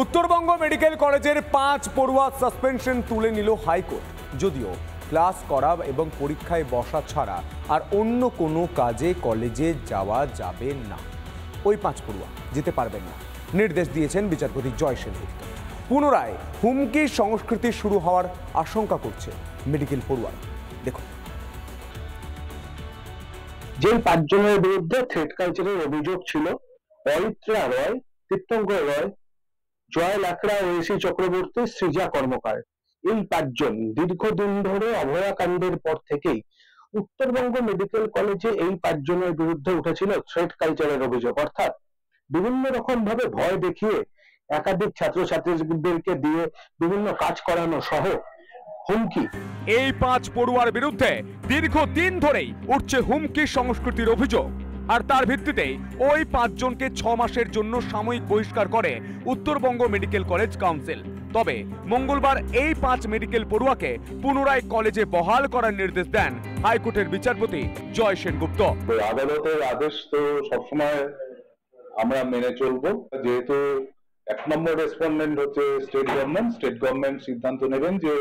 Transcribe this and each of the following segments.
Uttarbanga medical কলেজের 5 পড়ুয়া suspension তুলে নিল হাইকোর্ট। যদিও ক্লাস করা এবং পরীক্ষায় বসা ছাড়া আর অন্য কোনো কাজে কলেজে যাওয়া যাবে না। ওই 5 পড়ুয়া যেতে পারবেন না, নির্দেশ দিয়েছেন বিচারপতি জয় সেনগুপ্ত। পুনরায় হুমকি সংস্কৃতি শুরু হওয়ার আশঙ্কা করছে মেডিকেল পড়ুয়া। দেখুন, যে 5 জনের বিরুদ্ধে থ্রেট কালচারের অভিযোগ ছিল, পবিত্রা রয়, তীর্থঙ্কর রয়, জয় লাকড়া, ঐশী চক্রবর্তী, সৃজা কর্মকার, এই 5 জন দীর্ঘদিন ধরে অভয়াকাণ্ডের পর থেকেই উত্তরবঙ্গ মেডিকেল কলেজে এই 5 জনের বিরুদ্ধে উঠেছিল থ্রেট কালচারের অভিযোগ। অর্থাৎ বিভিন্ন রকম ভাবে ভয় দেখিয়ে একাধিক ছাত্রছাত্রীদেরকে দিয়ে বিভিন্ন কাজ করানো সহ হুমকি। এই 5 পড়ুয়ার বিরুদ্ধে দীর্ঘদিন ধরেই উঠছে হুমকি সংস্কৃতির অভিযোগ। আর তার ভিত্তিতেই ওই 5 জনকে 6 মাসের জন্য সাময়িক বহিষ্কার করে উত্তরবঙ্গ মেডিকেল কলেজ কাউন্সিল। তবে মঙ্গলবার এই 5 মেডিকেল পড়ুয়াকে পুনরায় কলেজে বহাল করার নির্দেশ দেন হাইকোর্টের বিচারপতি জয় সেনগুপ্ত। আদালতের আদেশ তো সবসময় আমরা মেনে চলবো, যেহেতু 1 নম্বর রেসপন্ডেন্ট হচ্ছে স্টেট গভর্নমেন্ট সিদ্ধান্ত নেবেন যে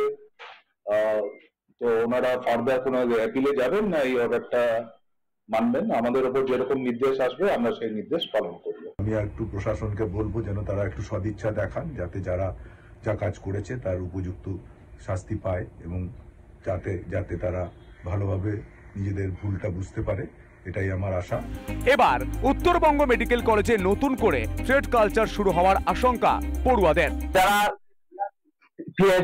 তো ওনারা ফার্দার কোনো অ্যাপিলে যাবেন না এই অর্ডারটা মানবেন। আমাদের উপর যেরকম নির্দেশ আসবে আমরা সেই নির্দেশ পালন করব। আমি একটু প্রশাসনকে বলবো যেন তারা একটু সদিচ্ছা দেখান, যাতে যারা যা কাজ করেছে তার উপযুক্ত শাস্তি পায় এবং যাতে তারা ভালোভাবে নিজেদের ভুলটা বুঝতে পারে, এটাই আমার আশা। এবার উত্তরবঙ্গ মেডিকেল কলেজে নতুন করে থ্রেট কালচার শুরু হওয়ার আশঙ্কা পড়ুয়াদের। যারা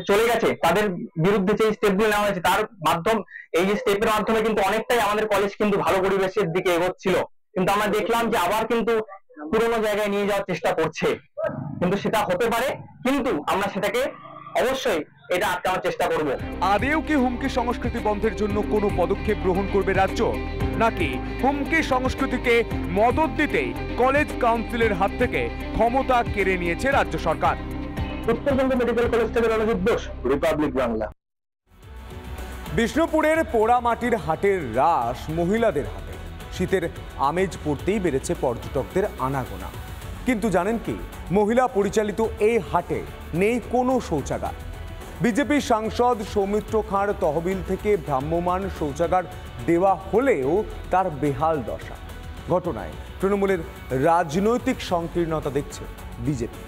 চলে গেছে তাদের বিরুদ্ধে যে স্টেপগুলো নেওয়া হয়েছে তার মাধ্যমে, এই যে স্টেপের মাধ্যমে কিন্তু অনেকটাই আমাদের কলেজ কিন্তু ভালো পরিবেশের দিকে এগোচ্ছিল, কিন্তু আমরা দেখলাম যে আবার কিন্তু পুরোনো জায়গায় নিয়ে যাওয়ার চেষ্টা করছে। কিন্তু সেটা হতে পারে, কিন্তু আমরা সেটাকে অবশ্যই এটা আটকানোর চেষ্টা করব। আদেও কি হুমকি সংস্কৃতি বন্ধের জন্য কোনো পদক্ষেপ গ্রহণ করবে রাজ্য, নাকি হুমকি সংস্কৃতিকে মদত দিতেই কলেজ কাউন্সিলের হাত থেকে ক্ষমতা কেড়ে নিয়েছে রাজ্য সরকার? উত্তরবঙ্গ মেডিকেল কলেজ থেকে রণজিৎ বোস, রিপাবলিক বাংলা। বিষ্ণুপুরের পোড়ামাটির হাটের রাস মহিলাদের হাতে। শীতের আমেজ পড়তেই বেড়েছে পর্যটকদের আনাগোনা। কিন্তু জানেন কি, মহিলা পরিচালিত এই হাটে নেই কোনো শৌচাগার। বিজেপি সাংসদ সৌমিত্র খাঁর তহবিল থেকে ভ্রাম্যমাণ শৌচাগার দেওয়া হলেও তার বেহাল দশা। ঘটনায় তৃণমূলের রাজনৈতিক সংকীর্ণতা দেখছে বিজেপি।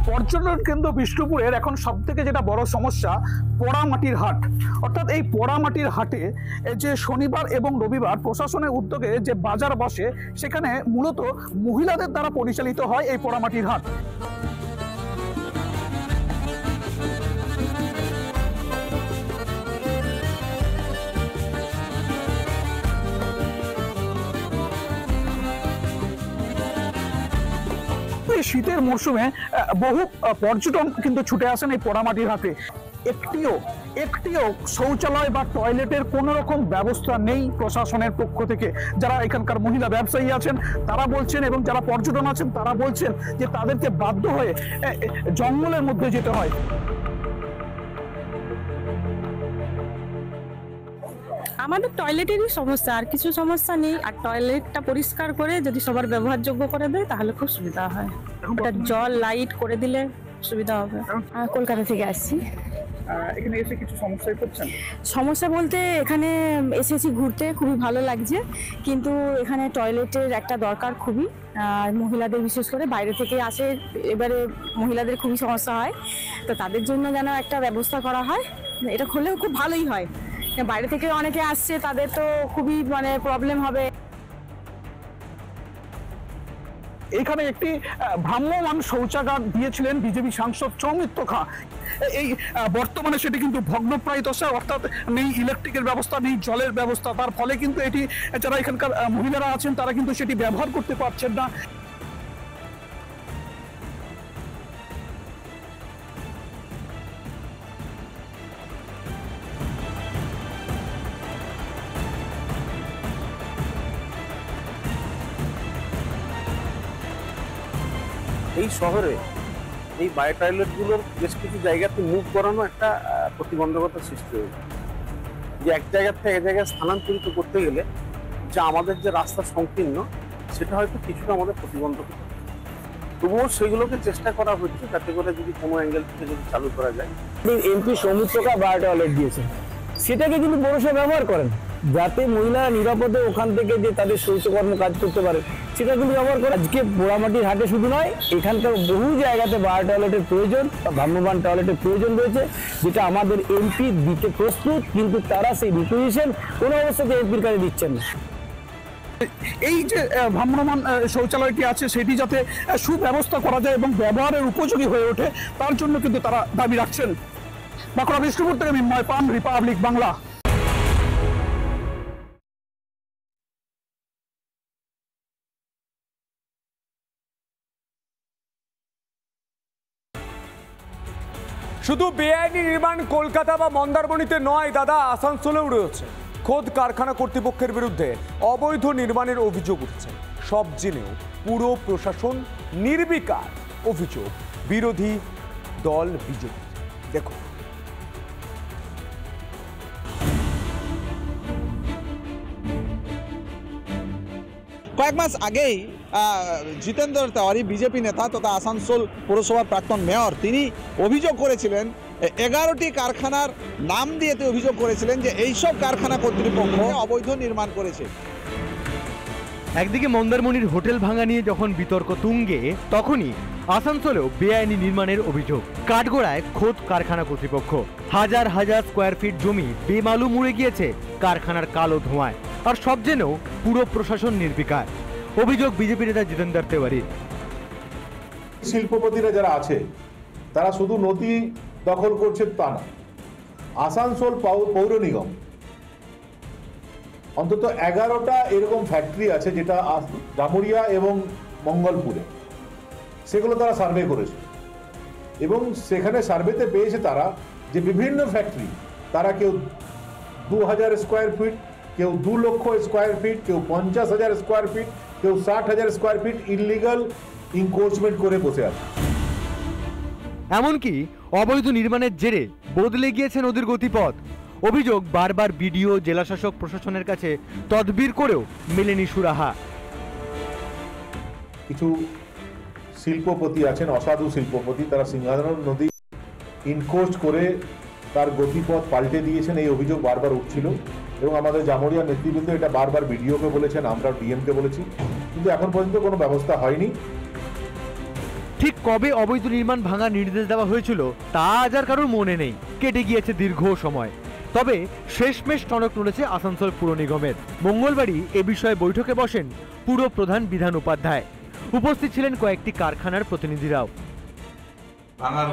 পর্যটন কেন্দ্র বিষ্ণুপুরের এখন সব থেকে যেটা বড় সমস্যা, পোড়ামাটির হাট। অর্থাৎ এই পোড়ামাটির হাটে যে শনিবার এবং রবিবার প্রশাসনের উদ্যোগে যে বাজার বসে, সেখানে মূলত মহিলাদের দ্বারা পরিচালিত হয় এই পোড়ামাটির হাট। শীতের মরশুমে বহু পর্যটন কিন্তু ছুটে আসেন এই পোড়ামাটির হাটে। একটিও শৌচালয় বা টয়লেটের কোন রকম ব্যবস্থা নেই প্রশাসনের পক্ষ থেকে। যারা এখানকার মহিলা ব্যবসায়ী আছেন তারা বলছেন, এবং যারা পর্যটন আছেন তারা বলছেন যে তাদেরকে বাধ্য হয়ে জঙ্গলের মধ্যে যেতে হয়। আমাদের টয়লেটেরই সমস্যা, আর কিছু সমস্যা নেই। আর টয়লেটটা পরিষ্কার করে যদি সবার ব্যবহারযোগ্য করে দেয় তাহলে খুব সুবিধা হয়। ওটা জল লাইট করে দিলে সুবিধা হবে। কলকাতা থেকে আসছি। এখানে এসে কিছু সমস্যায় পড়ছেন? সমস্যা বলতে এখানে এসেছি ঘুরতে, খুবই ভালো লাগছে, কিন্তু এখানে টয়লেটের একটা দরকার খুবই। আর মহিলাদের বিশেষ করে বাইরে থেকে আসে, এবারে মহিলাদের খুবই সমস্যা হয়, তো তাদের জন্য যেন একটা ব্যবস্থা করা হয়, এটা করলেও খুব ভালোই হয়। বাইরে থেকে অনেকে আসছে, তাদের তো খুবই প্রবলেম হবে। এখানে একটি ভ্রাম্যমাণ শৌচাগার দিয়েছিলেন বিজেপি সাংসদ সৌমিত্র খাঁ। এই বর্তমানে সেটি কিন্তু ভগ্নপ্রায় দশা, অর্থাৎ নেই ইলেকট্রিকের ব্যবস্থা, নেই জলের ব্যবস্থা। তার ফলে কিন্তু এটি যারা এখানকার মহিলারা আছেন তারা কিন্তু সেটি ব্যবহার করতে পারছেন না। এই শহরে এই বায়ো টয়লেটগুলোর বেশ কিছু জায়গাতে মুভ করানো একটা প্রতিবন্ধকতার সৃষ্টি হয়েছে, যে এক জায়গা থেকে এক জায়গায় স্থানান্তরিত করতে গেলে যা আমাদের যে রাস্তা সংকীর্ণ, সেটা হয়তো কিছুটা আমাদের প্রতিবন্ধক, তবুও সেগুলোকে চেষ্টা করা হচ্ছে যাতে করে যদি কোনো অ্যাঙ্গেল থেকে যদি চালু করা যায়। এমপি সৌমিত্রকা বায়ো টয়লেট দিয়েছেন, সেটাকে কিন্তু পৌরসভা ব্যবহার করেন যাতে মহিলারা নিরাপদে ওখান থেকে যে তাদের শৌচকর্ম কাজ করতে পারে, সেটা কিন্তু ব্যবহার করে। আজকে পোড়ামাটির হাটে শুধু নয়, এখানকার বহু জায়গাতে বায়ো টয়লেটের প্রয়োজন, ভ্রাম্যমাণ টয়লেটের প্রয়োজন রয়েছে, যেটা আমাদের এমপি দিতে প্রস্তুত, কিন্তু তারা সেই রিকুইজিশন কোনো অবস্থাতে এমপির কাছে দিচ্ছেন না। এই যে ভ্রাম্যমাণ শৌচালয়টি আছে সেটি যাতে সুব্যবস্থা করা যায় এবং ব্যবহারের উপযোগী হয়ে ওঠে, তার জন্য কিন্তু তারা দাবি রাখছেন। বাঁকুড়া বিষ্ণুপুর থেকে মিন্ময় পান, রিপাবলিক বাংলা। শুধু বেআইনি নির্মাণ কলকাতা বা মন্দারমণিতে নয় দাদা, আসানসোলেও রয়েছে। খোদ কারখানা কর্তৃপক্ষের বিরুদ্ধে অবৈধ নির্মাণের অভিযোগ উঠছে। সব জেনেও পুরো প্রশাসন নির্বিকার, অভিযোগ বিরোধী দল বিজেপি। দেখো, কয়েক মাস আগেই জিতেন্দ্র তেওয়ারি বিজেপি নেতা তথা আসানসোল পৌরসভার প্রাক্তন মেয়র, তিনি অভিযোগ করেছিলেন 11টি কারখানার নাম দিয়ে অভিযোগ করেছিলেন যে এইসব কারখানা কর্তৃপক্ষ অবৈধ নির্মাণ করেছে। একদিকে মন্দারমণির হোটেল ভাঙা নিয়ে যখন বিতর্ক তুঙ্গে, তখনই আসানসোলেও বেআইনি নির্মাণের অভিযোগ। কাঠগোড়ায় খোদ কারখানা কর্তৃপক্ষ, হাজার হাজার স্কোয়ার ফিট জমি বেমালুম উড়ে গিয়েছে কারখানার কালো ধোঁয়ায়, আর সব জেনেও পুরো প্রশাসন নির্বিকার। অভিযোগ বিজেপি নেতা জিতেন্দ্র তেওয়ারির। শিল্পপতিরা যারা আছে তারা শুধু নদী দখল করছে তা না, আসানসোল পৌর নিগম অন্তত 11টা এরকম ফ্যাক্টরি আছে যেটা জামুরিয়া এবং মঙ্গলপুরে, সেগুলো তারা সার্ভে করেছে এবং সেখানে সার্ভেতে পেয়েছে তারা যে বিভিন্ন ফ্যাক্টরি, তারা কেউ 2000 স্কোয়ার ফিট, কেউ 2 লক্ষ স্কোয়ার ফিট, কেউ 50,000 স্কোয়ার ফিট, কেউ 60,000 স্কোয়ার ফিট ইললিগাল ইনক্রোচমেন্ট করে বসে আছে। এমনকি অবৈধ নির্মাণের জেরে বদলে গিয়েছে নদীর গতিপথ। অভিযোগ বারবার বিডিও, জেলাশাসক প্রশাসনের কাছে তদবির করেও মেলেনি সুরাহা। কিছু শিল্পপতি আছেন, অসাধু শিল্পপতি, তারা সিংহাসন নদী ইনক্রোচ করে তার গতিপথ পাল্টে দিয়েছেন, এই অভিযোগ বারবার উঠছিল এবং আমাদের জামুরিয়া নেতৃবৃন্দ এটা বারবার বিডিওকে বলেছেন, আমরা ডিএমকে বলেছি, কিন্তু এখন পর্যন্ত কোনো ব্যবস্থা হয়নি। ঠিক কবে অবৈধ নির্মাণ ভাঙার নির্দেশ দেওয়া হয়েছিল তা আজ আর কারোর মনে নেই, কেটে গিয়েছে দীর্ঘ সময়। তবে শেষমেশ টনক নড়েছে আসানসোল পুর নিগমের। মঙ্গলবারই এ বিষয়ে বৈঠকে বসেন পুর প্রধান বিধান উপাধ্যায়। উপস্থিত ছিলেন কয়েকটি কারখানার প্রতিনিধিরাও। ভাঙার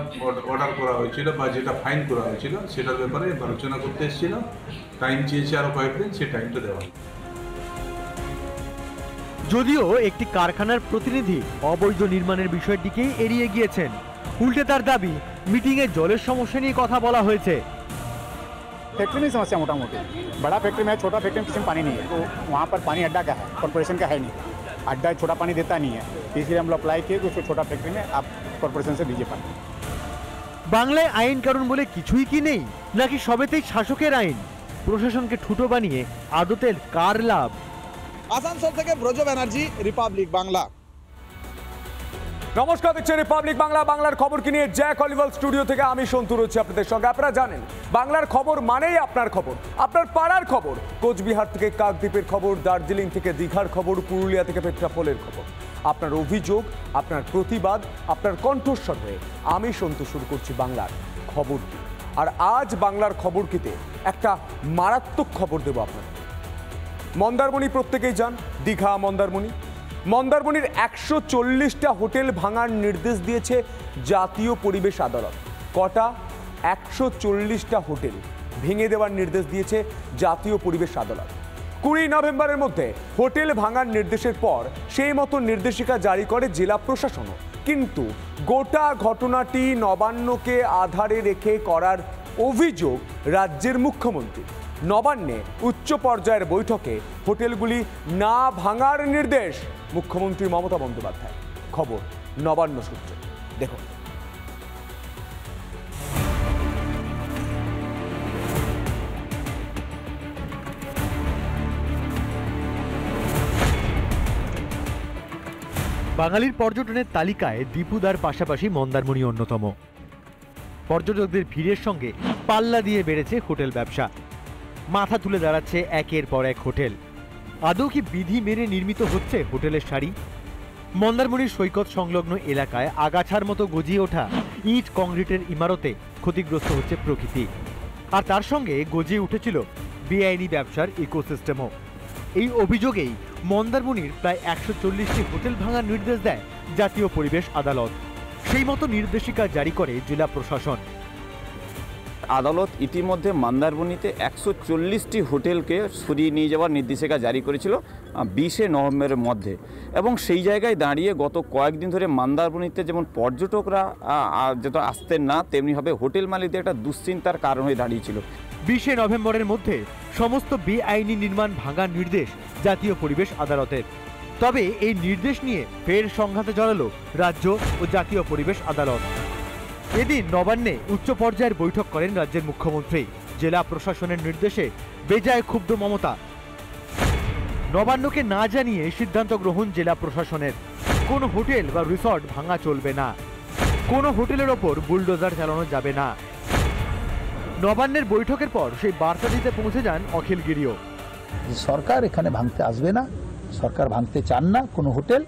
অর্ডার করা হয়েছিল বা যেটা ফাইন করা হয়েছিল সেটার ব্যাপারে আলোচনা করতে এসেছিল, টাইম চেয়েছে আরো কয়েকদিন, সেই টাইমটা দেওয়া। যদিও একটি কারখানার প্রতিনিধি অবৈধ নির্মাণের বিষয়টিকেই এড়িয়ে গিয়েছেন, উল্টে তার দাবি মিটিংয়ে জলের সমস্যা নিয়ে কথা বলা হয়েছে। फैक्ट्री में समस्या मोटा मोटी, बड़ा फैक्ट्री में है, छोटा फैक्ट्री में किसी में पानी नहीं है, तो वहाँ पर पानी अड्डा का है, कॉर्पोरेशन का है नहीं, अड्डा छोटा पानी देता नहीं है, इसलिए हम लोग अप्लाई किए कि उसको छोटा फैक्ट्री में आप कॉर्पोरेशन से दीजिए पानी। বাংলায় আইন কানুন বলে কিছুই কি নেই, নাকি সবেতেই শাসকের আইন? প্রশাসনকে ঠুটো বানিয়ে আদতের কার লাভ? আসানসোল থেকে ব্রজ ব্যানার্জি, রিপাবলিক বাংলা। নমস্কার, দেখছেন রিপাবলিক বাংলা। বাংলার খবর কি নিয়ে জ্যাক অলিভাল স্টুডিও থেকে আমি সন্তু রয়েছি আপনাদের সঙ্গে। আপনারা জানেন বাংলার খবর মানেই আপনার খবর, আপনার পাড়ার খবর। কোচবিহার থেকে কাকদ্বীপের খবর, দার্জিলিং থেকে দীঘার খবর, পুরুলিয়া থেকে পেট্রাপোলের খবর। আপনার অভিযোগ, আপনার প্রতিবাদ, আপনার কণ্ঠস্বর হয়ে আমি সন্তু শুরু করছি বাংলার খবর কি। আর আজ বাংলার খবর কিতে একটা মারাত্মক খবর দেব আপনাদের। মন্দারমণি প্রত্যেকেই যান, দীঘা মন্দারমণি। মন্দারমণির 140টা হোটেল ভাঙার নির্দেশ দিয়েছে জাতীয় পরিবেশ আদালত। কটা? 140টা হোটেল ভেঙে দেওয়ার নির্দেশ দিয়েছে জাতীয় পরিবেশ আদালত। 20 নভেম্বরের মধ্যে হোটেল ভাঙার নির্দেশের পর সেই মতো নির্দেশিকা জারি করে জেলা প্রশাসনও। কিন্তু গোটা ঘটনাটি নবান্নকে আধারে রেখে করার অভিযোগ রাজ্যের মুখ্যমন্ত্রী। নবান্নে উচ্চ পর্যায়ের বৈঠকে হোটেলগুলি না ভাঙার নির্দেশ মুখ্যমন্ত্রী মমতা বন্দ্যোপাধ্যায়। খবর নবান্ন সূত্রে, দেখুন। বাঙালির পর্যটনের তালিকায় দীপুদার পাশাপাশি মন্দারমণি অন্যতম। পর্যটকদের ভিড়ের সঙ্গে পাল্লা দিয়ে বেড়েছে হোটেল ব্যবসা। মাথা তুলে দাঁড়াচ্ছে একের পর এক হোটেল। আদৌ কি বিধি মেনে নির্মিত হচ্ছে হোটেলের সারি? মন্দারমণির সৈকত সংলগ্ন এলাকায় আগাছার মতো গজিয়ে ওঠা ইট কংক্রিটের ইমারতে ক্ষতিগ্রস্ত হচ্ছে প্রকৃতি, আর তার সঙ্গে গজিয়ে উঠেছিল বেআইনি ব্যবসার ইকোসিস্টেমও। এই অভিযোগেই মন্দারমণির প্রায় 140টি হোটেল ভাঙার নির্দেশ দেয় জাতীয় পরিবেশ আদালত। সেই মতো নির্দেশিকা জারি করে জেলা প্রশাসন। আদালত ইতিমধ্যে মন্দারমণিতে 140টি হোটেলকে সরিয়ে নিয়ে যাওয়ার নির্দেশিকা জারি করেছিল 20শে নভেম্বরের মধ্যে, এবং সেই জায়গায় দাঁড়িয়ে গত কয়েকদিন ধরে মন্দারমণিতে যেমন পর্যটকরা যত আসতেন না, তেমনিভাবে হোটেল মালিকদের একটা দুশ্চিন্তার কারণ হয়ে দাঁড়িয়েছিল। 20শে নভেম্বরের মধ্যে সমস্ত বেআইনি নির্মাণ ভাঙার নির্দেশ জাতীয় পরিবেশ আদালতের। তবে এই নির্দেশ নিয়ে ফের সংঘাতে জড়ালো রাজ্য ও জাতীয় পরিবেশ আদালত। এদিন নবান্নে উচ্চ পর্যায়ের বৈঠক করেন রাজ্যের মুখ্যমন্ত্রী। জেলা প্রশাসনের নির্দেশে বেজায় ক্ষুব্ধ মমতা। নবান্নকে না জানিয়ে সিদ্ধান্ত গ্রহণ জেলা প্রশাসনের। কোনো হোটেল বা রিসর্ট ভাঙা চলবে না, কোনো হোটেলের ওপর বুলডোজার চালানো যাবে না। নবান্নের বৈঠকের পর সেই বার্তা দিতে পৌঁছে যান অখিল গিরিও। সরকার এখানে ভাঙতে আসবে না, সরকার ভাঙতে চান না কোনো হোটেল,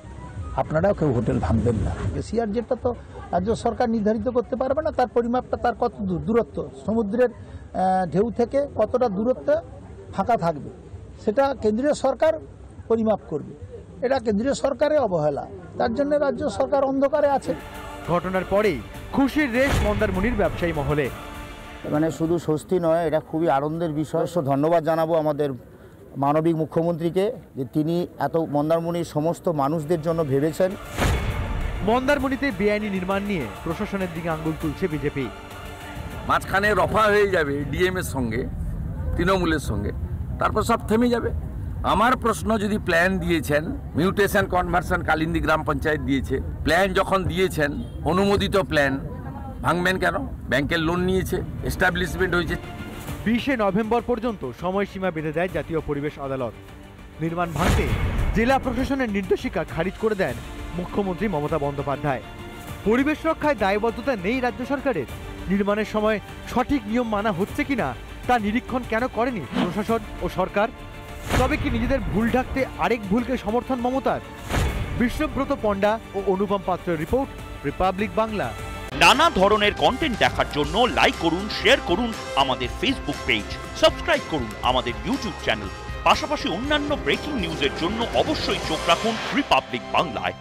আপনারাও কেউ হোটেল ভাঙবেন না। এশিয়ার যেটা তো রাজ্য সরকার নির্ধারিত করতে পারবে না, তার পরিমাপটা তার কত দূরত্ব, সমুদ্রের ঢেউ থেকে কতটা দূরত্বে ফাঁকা থাকবে সেটা কেন্দ্রীয় সরকার পরিমাপ করবে। এটা কেন্দ্রীয় সরকারের অবহেলা, তার জন্য রাজ্য সরকার অন্ধকারে আছে। ঘটনার পরেই খুশির রেশ মন্দারমণির ব্যবসায়ী মহলে। মানে শুধু স্বস্তি নয়, এটা খুবই আনন্দের বিষয়। ধন্যবাদ জানাবো আমাদের মানবিক মুখ্যমন্ত্রীকে যে তিনি এত মন্দারমণির সমস্ত মানুষদের জন্য ভেবেছেন। মন্দারমণিতে বেআইনি নির্মাণ নিয়ে প্রশাসনের দিকে আঙ্গুল তুলছে বিজেপি। মাঝখানে রফা হয়ে যাবে ডিএম এর সঙ্গে, তৃণমূলের সঙ্গে, তারপর সব থেমে যাবে। আমার প্রশ্ন, যদি প্ল্যান দিয়েছেন, মিউটেশন কনভার্সন কালিন্দী গ্রাম পঞ্চায়েত দিয়েছে, প্ল্যান যখন দিয়েছেন, অনুমোদিত প্ল্যান, ভাঙবেন কেন? ব্যাংকের লোন নিয়েছে, এস্টাবলিশমেন্ট হয়েছে। 20শে নভেম্বর পর্যন্ত সময়সীমা বেঁধে দেয় জাতীয় পরিবেশ আদালত। নির্মাণ ভাঙতে জেলা প্রশাসনের নির্দেশিকা খারিজ করে দেন মুখ্যমন্ত্রী মমতা বন্দ্যোপাধ্যায়। পরিবেশ রক্ষায় দায়বদ্ধতা নেই রাজ্য সরকারের? নির্মাণের সময় সঠিক নিয়ম মানা হচ্ছে কিনা তা নিরীক্ষণ কেন করেনি প্রশাসন ও সরকার? তবে কি নিজেদের ভুল ঢাকতে আরেক ভুলকে সমর্থন মমতার? বিষ্ণুব্রত পণ্ডা ও অনুপম পাত্রের রিপোর্ট, রিপাবলিক বাংলা। নানা ধরনের কন্টেন্ট দেখার জন্য লাইক করুন, শেয়ার করুন আমাদের ফেসবুক পেজ, সাবস্ক্রাইব করুন আমাদের ইউটিউব চ্যানেল। পাশাপাশি অন্যান্য ব্রেকিং নিউজের জন্য অবশ্যই চোখ রাখুন রিপাবলিক বাংলায়।